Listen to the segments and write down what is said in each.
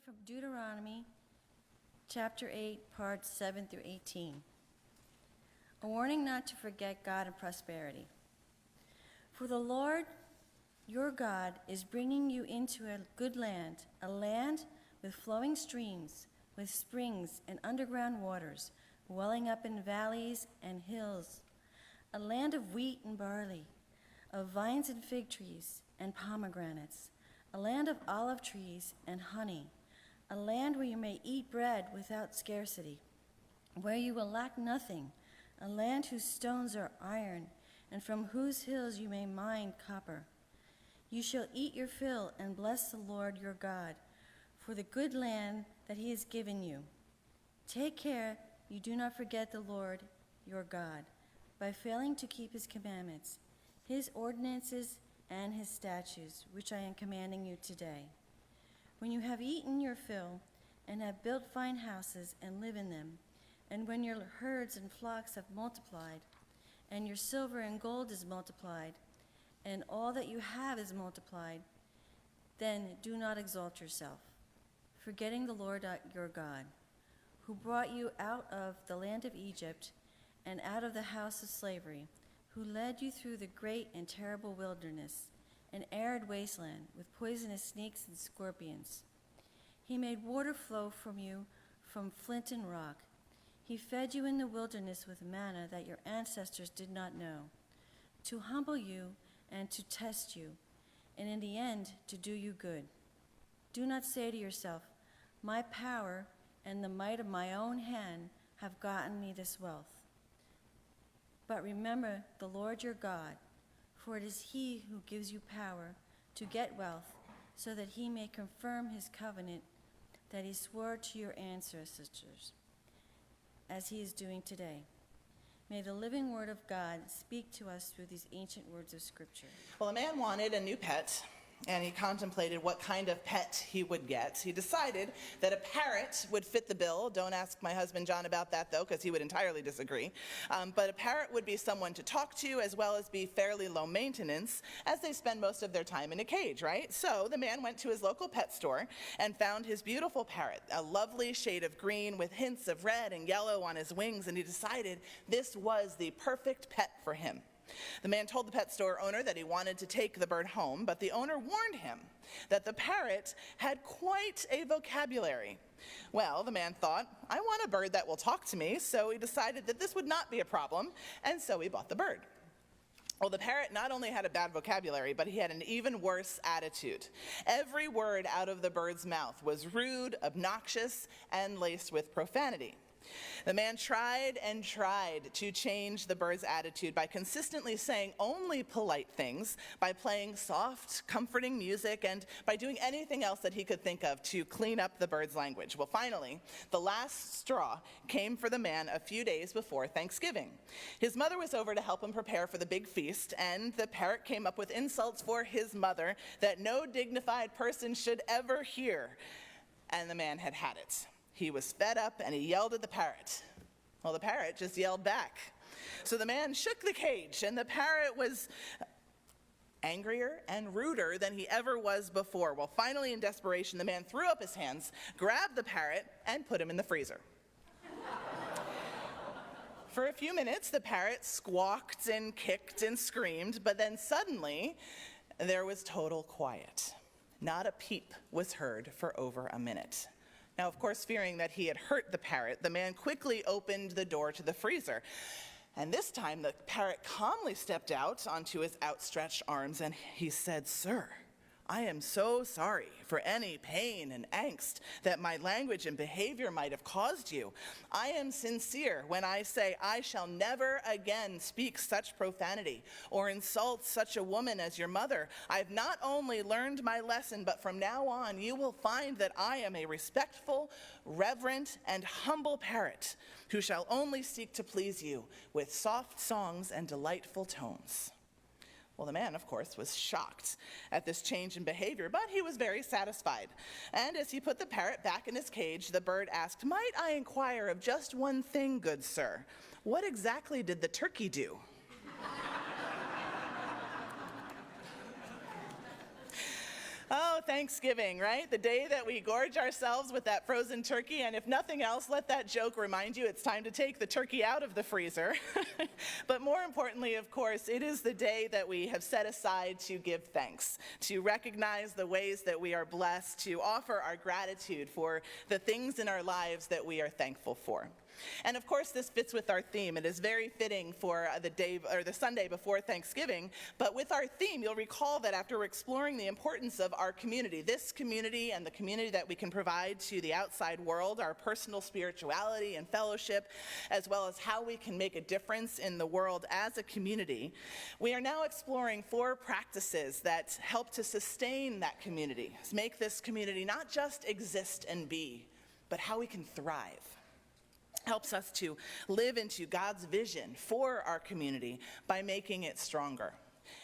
from Deuteronomy chapter 8, parts 7 through 18. A warning not to forget God and prosperity. For the Lord your God is bringing you into a good land, a land with flowing streams, with springs and underground waters, welling up in valleys and hills, a land of wheat and barley, of vines and fig trees and pomegranates, a land of olive trees and honey, a land where you may eat bread without scarcity, where you will lack nothing, a land whose stones are iron, and from whose hills you may mine copper. You shall eat your fill and bless the Lord your God for the good land that he has given you. Take care you do not forget the Lord your God by failing to keep his commandments, his ordinances, and his statutes, which I am commanding you today. When you have eaten your fill and have built fine houses and live in them, and when your herds and flocks have multiplied, and your silver and gold is multiplied, and all that you have is multiplied, then do not exalt yourself, forgetting the Lord your God, who brought you out of the land of Egypt and out of the house of slavery, who led you through the great and terrible wilderness, an arid wasteland with poisonous snakes and scorpions. He made water flow from you from flint and rock. He fed you in the wilderness with manna that your ancestors did not know, to humble you and to test you, and in the end to do you good. Do not say to yourself, my power and the might of my own hand have gotten me this wealth. But remember the Lord your God, for it is he who gives you power to get wealth, so that he may confirm his covenant that he swore to your ancestors, as he is doing today. May the living word of God speak to us through these ancient words of Scripture. Well, a man wanted a new pet, and he contemplated what kind of pet he would get. He decided that a parrot would fit the bill. Don't ask my husband John about that, though, because he would entirely disagree. But a parrot would be someone to talk to, as well as be fairly low maintenance, as they spend most of their time in a cage, right? So the man went to his local pet store and found his beautiful parrot, a lovely shade of green with hints of red and yellow on his wings, and he decided this was the perfect pet for him. The man told the pet store owner that he wanted to take the bird home, but the owner warned him that the parrot had quite a vocabulary. Well, the man thought, I want a bird that will talk to me, so he decided that this would not be a problem, and so he bought the bird. Well, the parrot not only had a bad vocabulary, but he had an even worse attitude. Every word out of the bird's mouth was rude, obnoxious, and laced with profanity. The man tried and tried to change the bird's attitude by consistently saying only polite things, by playing soft, comforting music, and by doing anything else that he could think of to clean up the bird's language. Well, finally, the last straw came for the man a few days before Thanksgiving. His mother was over to help him prepare for the big feast, and the parrot came up with insults for his mother that no dignified person should ever hear. And the man had had it. He was fed up and he yelled at the parrot. Well, the parrot just yelled back. So the man shook the cage, and the parrot was angrier and ruder than he ever was before. Well, finally, in desperation, the man threw up his hands, grabbed the parrot, and put him in the freezer. For a few minutes, the parrot squawked and kicked and screamed, but then suddenly, there was total quiet. Not a peep was heard for over a minute. Now, of course, fearing that he had hurt the parrot, the man quickly opened the door to the freezer. And this time, the parrot calmly stepped out onto his outstretched arms, and he said, Sir, I am so sorry for any pain and angst that my language and behavior might have caused you. I am sincere when I say I shall never again speak such profanity or insult such a woman as your mother. I've not only learned my lesson, but from now on you will find that I am a respectful, reverent, and humble parrot who shall only seek to please you with soft songs and delightful tones. Well, the man, of course, was shocked at this change in behavior, but he was very satisfied. And as he put the parrot back in his cage, the bird asked, Might I inquire of just one thing, good sir? What exactly did the turkey do? Oh, Thanksgiving, right? The day that we gorge ourselves with that frozen turkey, and if nothing else, let that joke remind you it's time to take the turkey out of the freezer. But more importantly, of course, it is the day that we have set aside to give thanks, to recognize the ways that we are blessed, to offer our gratitude for the things in our lives that we are thankful for. And of course, this fits with our theme. It is very fitting for the day or the Sunday before Thanksgiving. But with our theme, you'll recall that after exploring the importance of our community, this community and the community that we can provide to the outside world, our personal spirituality and fellowship, as well as how we can make a difference in the world as a community, we are now exploring 4 practices that help to sustain that community, make this community not just exist and be, but how we can thrive. Helps us to live into God's vision for our community by making it stronger.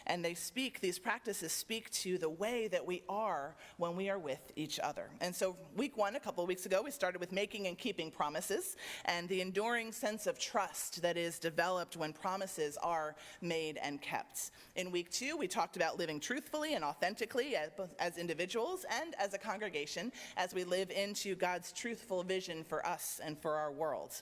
And these practices speak to the way that we are when we are with each other. And so week 1, a couple of weeks ago, we started with making and keeping promises and the enduring sense of trust that is developed when promises are made and kept. In week 2, we talked about living truthfully and authentically as individuals and as a congregation as we live into God's truthful vision for us and for our world.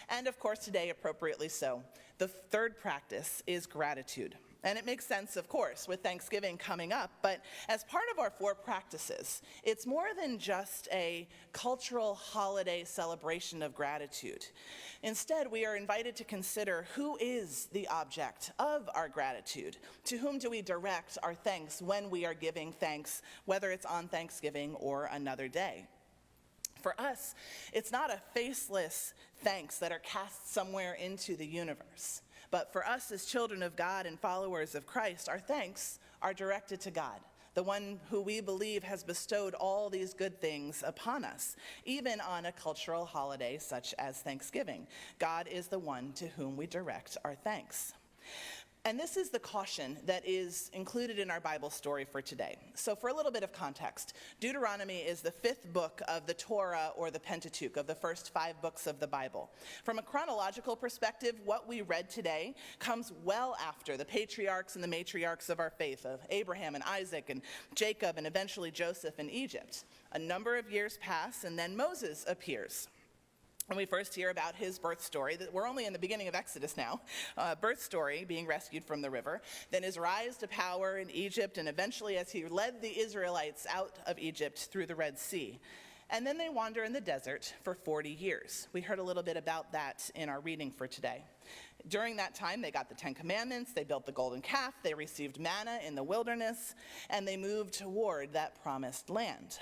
And of course, today, appropriately so, the 3rd practice is gratitude. And it makes sense, of course, with Thanksgiving coming up, but as part of our 4 practices, it's more than just a cultural holiday celebration of gratitude. Instead, we are invited to consider who is the object of our gratitude. To whom do we direct our thanks when we are giving thanks, whether it's on Thanksgiving or another day? For us, it's not a faceless thanks that are cast somewhere into the universe. But for us as children of God and followers of Christ, our thanks are directed to God, the one who we believe has bestowed all these good things upon us, even on a cultural holiday such as Thanksgiving. God is the one to whom we direct our thanks. And this is the caution that is included in our Bible story for today. So for a little bit of context, Deuteronomy is the 5th book of the Torah or the Pentateuch, of the first 5 books of the Bible. From a chronological perspective, what we read today comes well after the patriarchs and the matriarchs of our faith, of Abraham and Isaac and Jacob and eventually Joseph in Egypt. A number of years pass and then Moses appears. And we first hear about his birth story. We're only in the beginning of Exodus now. Birth story, being rescued from the river. Then his rise to power in Egypt, and eventually as he led the Israelites out of Egypt through the Red Sea. And then they wander in the desert for 40 years. We heard a little bit about that in our reading for today. During that time, they got the 10 Commandments, they built the golden calf, they received manna in the wilderness, and they moved toward that promised land.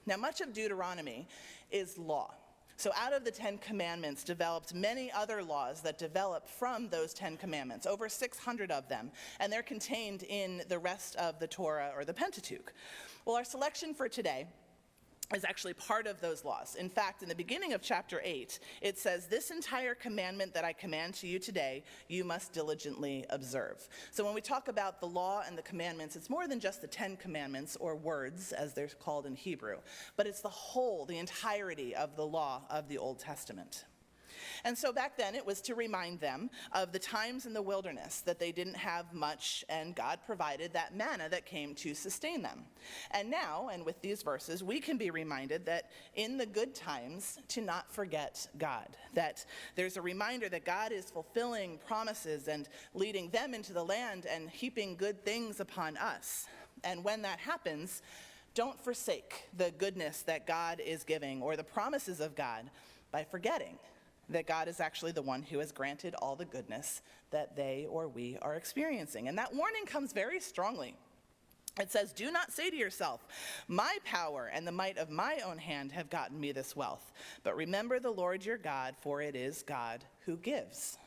Now, much of Deuteronomy is law. So out of the 10 Commandments developed many other laws that develop from those 10 Commandments, over 600 of them, and they're contained in the rest of the Torah or the Pentateuch. Well, our selection for today is actually part of those laws. In fact, in the beginning of chapter 8, it says, "This entire commandment that I command to you today, you must diligently observe." So when we talk about the law and the commandments, it's more than just the 10 Commandments, or words, as they're called in Hebrew, but it's the entirety of the law of the Old Testament. And so back then, it was to remind them of the times in the wilderness that they didn't have much, and God provided that manna that came to sustain them. And now, and with these verses, we can be reminded that in the good times, to not forget God. That there's a reminder that God is fulfilling promises and leading them into the land and heaping good things upon us. And when that happens, don't forsake the goodness that God is giving or the promises of God by forgetting that God is actually the one who has granted all the goodness that they or we are experiencing. And that warning comes very strongly. It says, "Do not say to yourself, 'My power and the might of my own hand have gotten me this wealth.' But remember the Lord your God, for it is God who gives."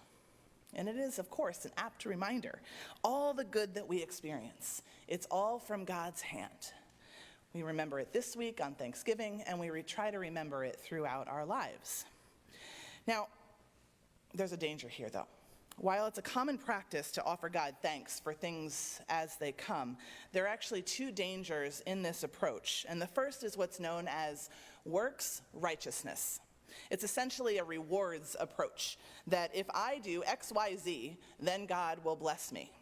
And it is, of course, an apt reminder. All the good that we experience, it's all from God's hand. We remember it this week on Thanksgiving, and we try to remember it throughout our lives. Now, there's a danger here, though. While it's a common practice to offer God thanks for things as they come, there are actually 2 dangers in this approach. And the first is what's known as works righteousness. It's essentially a rewards approach, that if I do X, Y, Z, then God will bless me.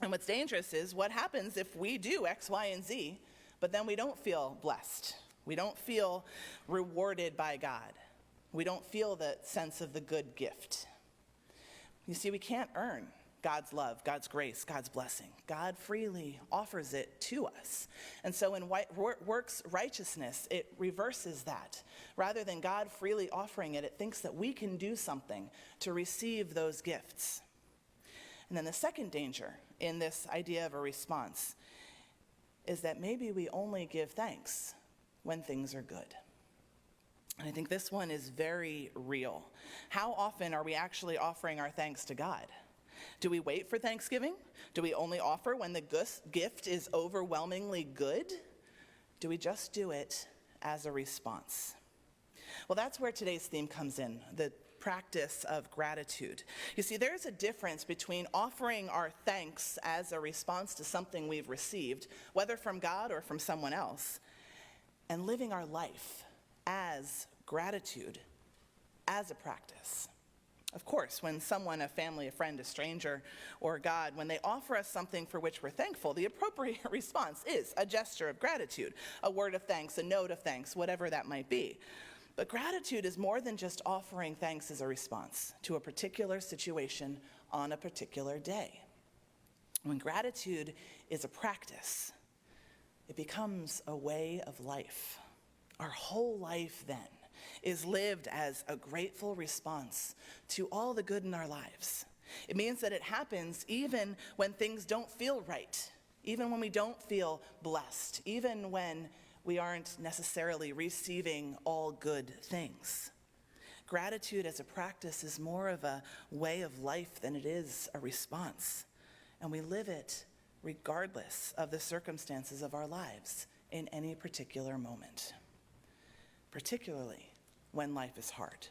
And what's dangerous is what happens if we do X, Y, and Z, but then we don't feel blessed. We don't feel rewarded by God. We don't feel the sense of the good gift. You see, we can't earn God's love, God's grace, God's blessing. God freely offers it to us. And so in works righteousness, it reverses that. Rather than God freely offering it, it thinks that we can do something to receive those gifts. And then the second danger in this idea of a response is that maybe we only give thanks when things are good. And I think this one is very real. How often are we actually offering our thanks to God? Do we wait for Thanksgiving? Do we only offer when the gift is overwhelmingly good? Do we just do it as a response? Well, that's where today's theme comes in, the practice of gratitude. You see, there's a difference between offering our thanks as a response to something we've received, whether from God or from someone else, and living our life as gratitude, as a practice. Of course, when someone, a family, a friend, a stranger, or God, when they offer us something for which we're thankful, the appropriate response is a gesture of gratitude, a word of thanks, a note of thanks, whatever that might be. But gratitude is more than just offering thanks as a response to a particular situation on a particular day. When gratitude is a practice, it becomes a way of life. Our whole life then is lived as a grateful response to all the good in our lives. It means that it happens even when things don't feel right, even when we don't feel blessed, even when we aren't necessarily receiving all good things. Gratitude as a practice is more of a way of life than it is a response, and we live it regardless of the circumstances of our lives in any particular moment, particularly when life is hard.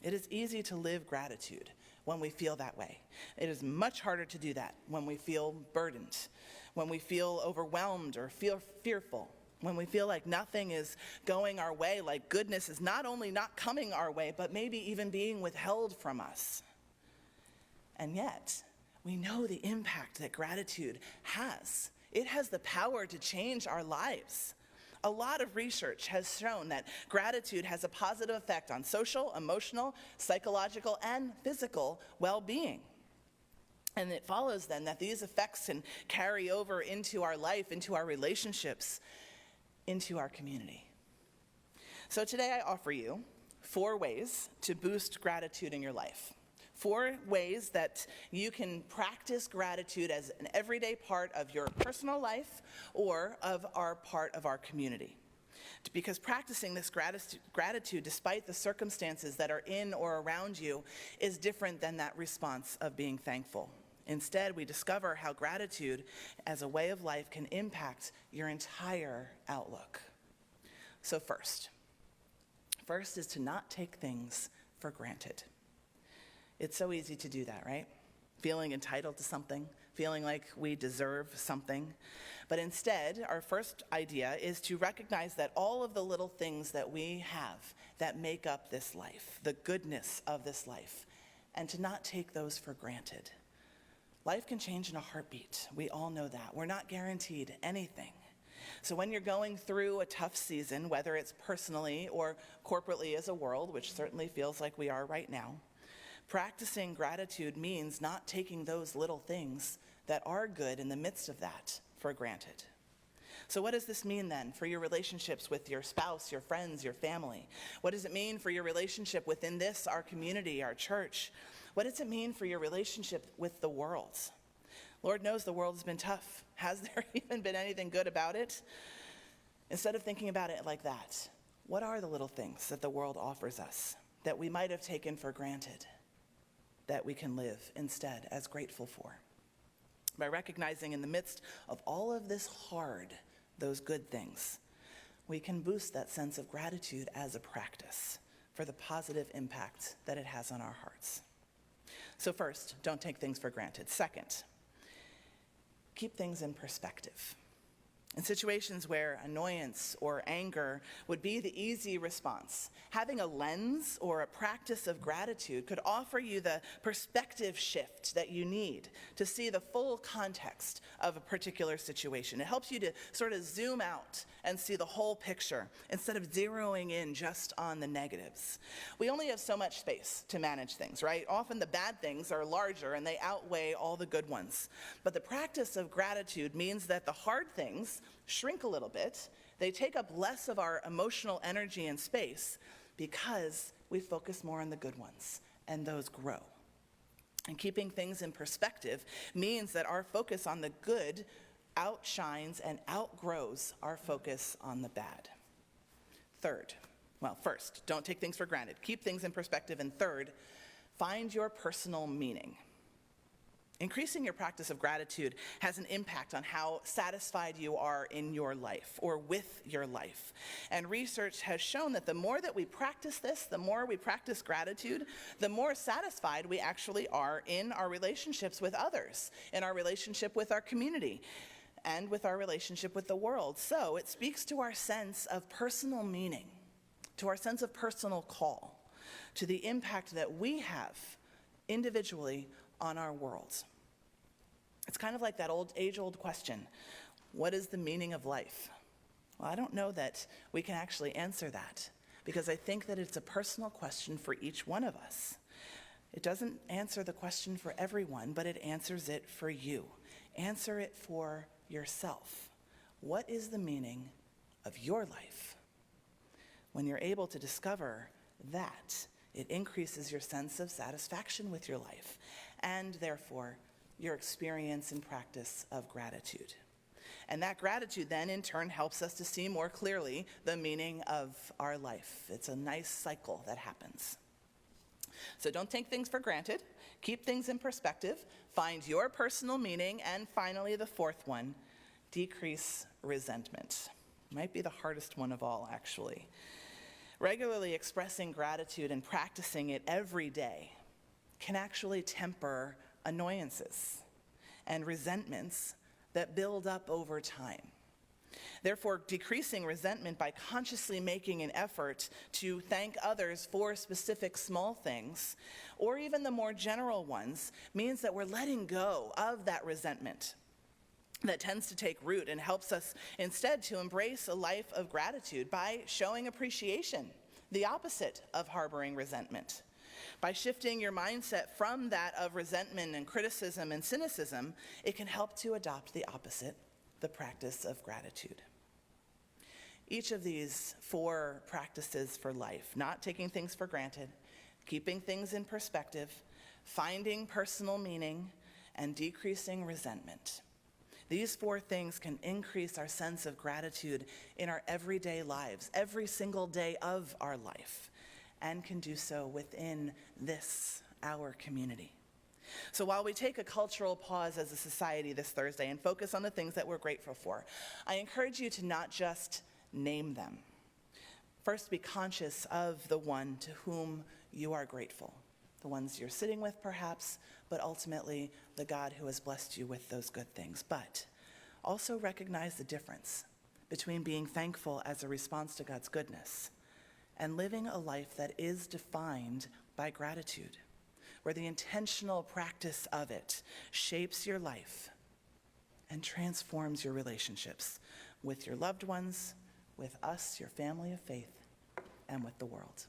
It is easy to live gratitude when we feel that way. It is much harder to do that when we feel burdened, when we feel overwhelmed or feel fearful, when we feel like nothing is going our way, like goodness is not only not coming our way, but maybe even being withheld from us. And yet, we know the impact that gratitude has. It has the power to change our lives. A lot of research has shown that gratitude has a positive effect on social, emotional, psychological, and physical well-being. And it follows then that these effects can carry over into our life, into our relationships, into our community. So today I offer you 4 ways to boost gratitude in your life. 4 ways that you can practice gratitude as an everyday part of your personal life or of our part of our community. Because practicing this gratitude despite the circumstances that are in or around you is different than that response of being thankful. Instead, we discover how gratitude as a way of life can impact your entire outlook. So first is to not take things for granted. It's so easy to do that, right? Feeling entitled to something, feeling like we deserve something. But instead, our first idea is to recognize that all of the little things that we have that make up this life, the goodness of this life, and to not take those for granted. Life can change in a heartbeat. We all know that. We're not guaranteed anything. So when you're going through a tough season, whether it's personally or corporately as a world, which certainly feels like we are right now, practicing gratitude means not taking those little things that are good in the midst of that for granted. So what does this mean then for your relationships with your spouse, your friends, your family? What does it mean for your relationship within this, our community, our church? What does it mean for your relationship with the world? Lord knows the world has been tough. Has there even been anything good about it? Instead of thinking about it like that, what are the little things that the world offers us that we might have taken for granted, that we can live instead as grateful for? By recognizing in the midst of all of this hard, those good things, we can boost that sense of gratitude as a practice for the positive impact that it has on our hearts. So first, don't take things for granted. Second, keep things in perspective. In situations where annoyance or anger would be the easy response, having a lens or a practice of gratitude could offer you the perspective shift that you need to see the full context of a particular situation. It helps you to sort of zoom out and see the whole picture instead of zeroing in just on the negatives. We only have so much space to manage things, right? Often the bad things are larger and they outweigh all the good ones. But the practice of gratitude means that the hard things shrink a little bit. They take up less of our emotional energy and space because we focus more on the good ones, and those grow. And keeping things in perspective means that our focus on the good outshines and outgrows our focus on the bad. First, don't take things for granted. Keep things in perspective. And third, find your personal meaning. Increasing your practice of gratitude has an impact on how satisfied you are in your life or with your life. And research has shown that the more that we practice this, the more we practice gratitude, the more satisfied we actually are in our relationships with others, in our relationship with our community, and with our relationship with the world. So it speaks to our sense of personal meaning, to our sense of personal call, to the impact that we have individually on our world. It's kind of like that age-old question, what is the meaning of life? Well, I don't know that we can actually answer that, because I think that it's a personal question for each one of us. It doesn't answer the question for everyone, but it answers it for you. Answer it for yourself. What is the meaning of your life? When you're able to discover that, it increases your sense of satisfaction with your life, and therefore your experience and practice of gratitude. And that gratitude then in turn helps us to see more clearly the meaning of our life. It's a nice cycle that happens. So don't take things for granted. Keep things in perspective. Find your personal meaning. And finally, the fourth one, decrease resentment. Might be the hardest one of all, actually. Regularly expressing gratitude and practicing it every day can actually temper annoyances and resentments that build up over time. Therefore, decreasing resentment by consciously making an effort to thank others for specific small things, or even the more general ones, means that we're letting go of that resentment that tends to take root and helps us instead to embrace a life of gratitude by showing appreciation, the opposite of harboring resentment. By shifting your mindset from that of resentment and criticism and cynicism, it can help to adopt the opposite, the practice of gratitude. Each of these 4 practices for life, not taking things for granted, keeping things in perspective, finding personal meaning, and decreasing resentment. These 4 things can increase our sense of gratitude in our everyday lives, every single day of our life, and can do so within this, our community. So while we take a cultural pause as a society this Thursday and focus on the things that we're grateful for, I encourage you to not just name them. First, be conscious of the one to whom you are grateful, the ones you're sitting with perhaps, but ultimately the God who has blessed you with those good things. But also recognize the difference between being thankful as a response to God's goodness and living a life that is defined by gratitude, where the intentional practice of it shapes your life and transforms your relationships with your loved ones, with us, your family of faith, and with the world.